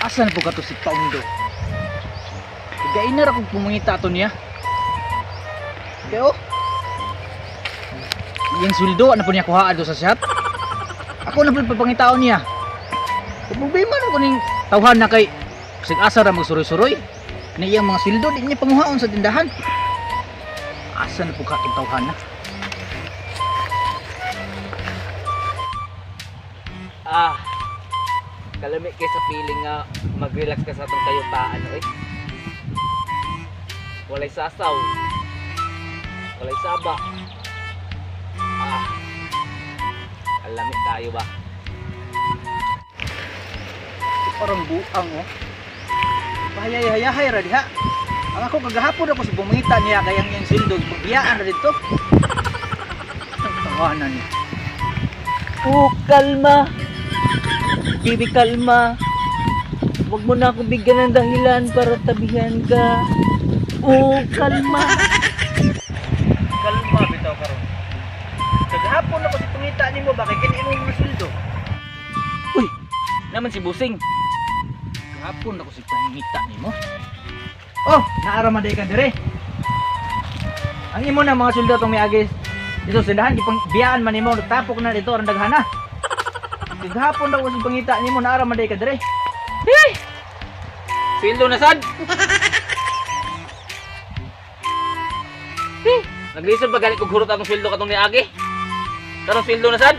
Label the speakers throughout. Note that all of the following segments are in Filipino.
Speaker 1: Asan po ka to si Paundo? Gainar akong pumangita to niya. Kaya yung sweldo, ano po niya kuhaan do sa shop? Ako na po papangitaon niya. Kung problema na ko ning tawhan na kay sig-asa ra magsuroy-suroy. Na iyang mga sweldo, di niya panguhaon sa tindahan. Asa na po ka itong tawhan na?
Speaker 2: Kalami kay sa feeling nga mag-relax ka sa atong kayutaan, oy. Walay sasaw. Walay saba. Kalami tayo ba?
Speaker 1: Parang buang Pahayay-hayahay ra diha. Ang ako kagahapon ako sa bumangita niya kayang yung sweldo pagbiyaan ra dito. Ang tawanan niya.
Speaker 2: Kalma. Bibi, kalma. Huwag mo na akong bigyan ng dahilan para tabihan ka. Kalma.
Speaker 1: Kalma bitaw karon. Kagahapon ako sa pangita nimo bakit kini imong mga sweldo?
Speaker 2: Uy, naman si Busing.
Speaker 1: Kagahapon ako sa pangita nimo. Naaramaday ka dire. Ang imo na mga sweldo tong miagis dito sa dahan biyaan man nimo tapok na dito ang daghana. Kagahapon daw sa pangita nimo naaramaday ka dire.
Speaker 2: Sweldo na sad. Naglisod pa galit kog hurot atong sweldo katong niagi. Karon sweldo na sad.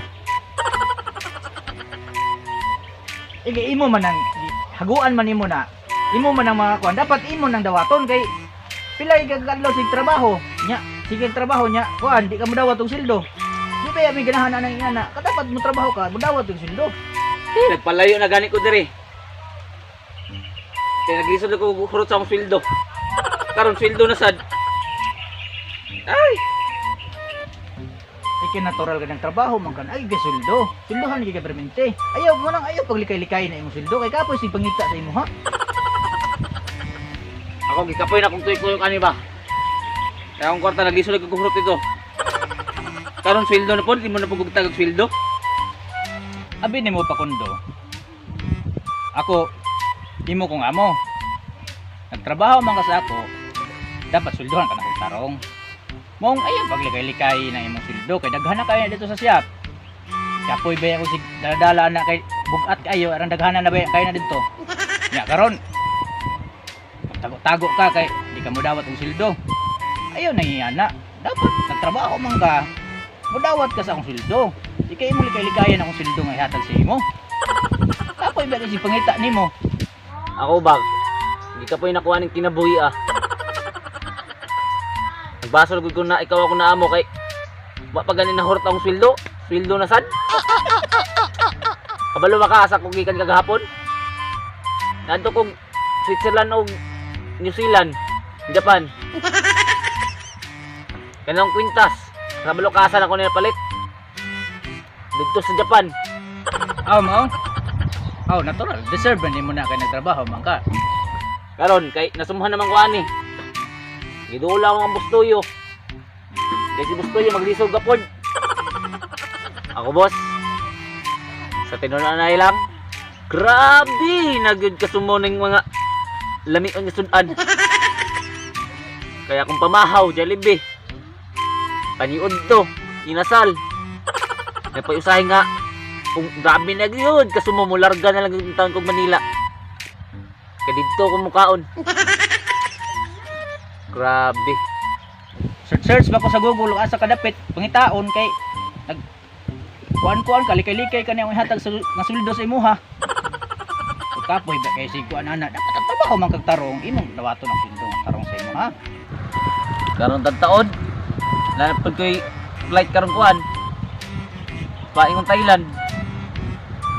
Speaker 1: Imo man ang haguan man nimo na. Imo man ang mga kuan dapat imo nang dawaton kay pilay gagalaw sig trabaho nya. Sige trabaho nya kuan di ka mo dawat og sweldo. Di ba mi ganahan na nang ina ka dapat mo trabaho ka mo dawat og sweldo.
Speaker 2: Nagpalayo na gani ko dire. Kaya naglisod ako hurot sa akong sweldo. Karon sweldo na sad. Ay,
Speaker 1: Natural ka ng trabaho man kan ay gasuldo. Sweldohan gi ka permente. Ayaw mo nang ayaw paglikay-likay na imong sweldo kay kapoy si pangita sa imo ha.
Speaker 2: ako gikapoy na kung tuyo-tuyo kani ba. Kaya akong kwarta naglisod ako hurot ito. Karon sweldo na po, di mo na pagugtag og sweldo.
Speaker 1: Abi nimo pa kundo. Ako imo kong amo. Nagtrabaho man ka sa ako. Dapat sweldohan ka na kong tarong. Mong ayaw paglikay-likay na imong sweldo kay daghan na kayo dito sa shop. Kapoy ba ako sig daladala na kay bugat kayo aran daghan na ba kayo na dito. Nya karon. Tago-tago ka kay di ka mo dawat og sweldo. Ayaw na iyana. Dapat nagtrabaho man ka. Mudawat ka sa akong sweldo. Di kay mo likay-likayan akong sweldo nga ihatag sa imo. Kapoy ba kasi pangita nimo?
Speaker 2: Ako bag. Hindi ka po yung nakuha ng kinabuhi Nagbasol ko na ikaw ako na amo kay pa ganin na hurot akong sweldo. Sweldo na sad. Kabalo makaasa kong gikan kagahapon. Nanto kong Switzerland o New Zealand, Japan. Kanang kwintas. Kabalo kaasa na ko na palit. Dito sa Japan.
Speaker 1: Natural. Deserve na mo na kay nagtrabaho man ka.
Speaker 2: Karon kay nasumuhan naman ko ani. Gidula ko ang bustoyo. Kay si bustoyo maglisod gapon. Ako boss. Sa tinunan na ilang. Grabe, nagyud kasumo ning mga lamion nga sudan. Kaya kung pamahaw, Jollibee. Paniud to, inasal. Kaya pa usahay nga kung grabe na gyud kasumo mo larga na lang yung taon kong Manila. Kaya dito ko mukaon. Grabe.
Speaker 1: Search ba ko sa Google asa kadapit pangitaon kay nag kuan kalikay-likay ka niya ihatag sa nga sweldo sa imo ha. Kapoy ba kay si kuan ana dapat ang trabaho man kag tarong imong dawaton ang sweldo nga tarong sa imo ha.
Speaker 2: Karon tagtaon. Lapod ko'y flight karon kuan. Paingon Thailand.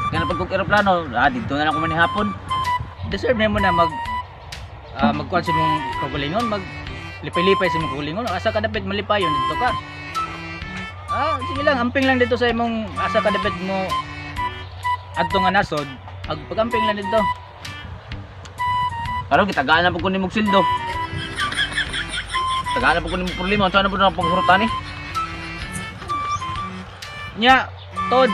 Speaker 2: Kaya napag kong aeroplano, dito na lang ko manihapon.
Speaker 1: Deserve na mo na magkuan sa imong kagulingon, lipay-lipay sa imong kagulingon. Asa kadapit malipayon dito ka. Sige lang, amping lang dito sa imong asa kadapit mo adto nga nasod. Pag-amping lang dito.
Speaker 2: Karon gitagaan na pud ko nimong sildo. Tagaan na pud ko nimong problema, saan na pud na paghurutan ni?
Speaker 1: Nya, Tod,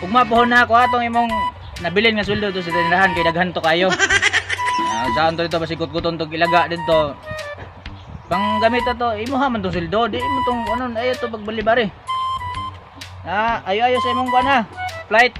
Speaker 1: ug mapahon na ako atong imong nabilin nga sweldo to sa tindahan kay daghan to kayo. Saan to dito pasikot-kuton to ilaga dito. Pang gamit to, imuha man tong sweldo, di mo tong ano ayo to pagbalibari. Ayo sa imong kuan ha. Flight.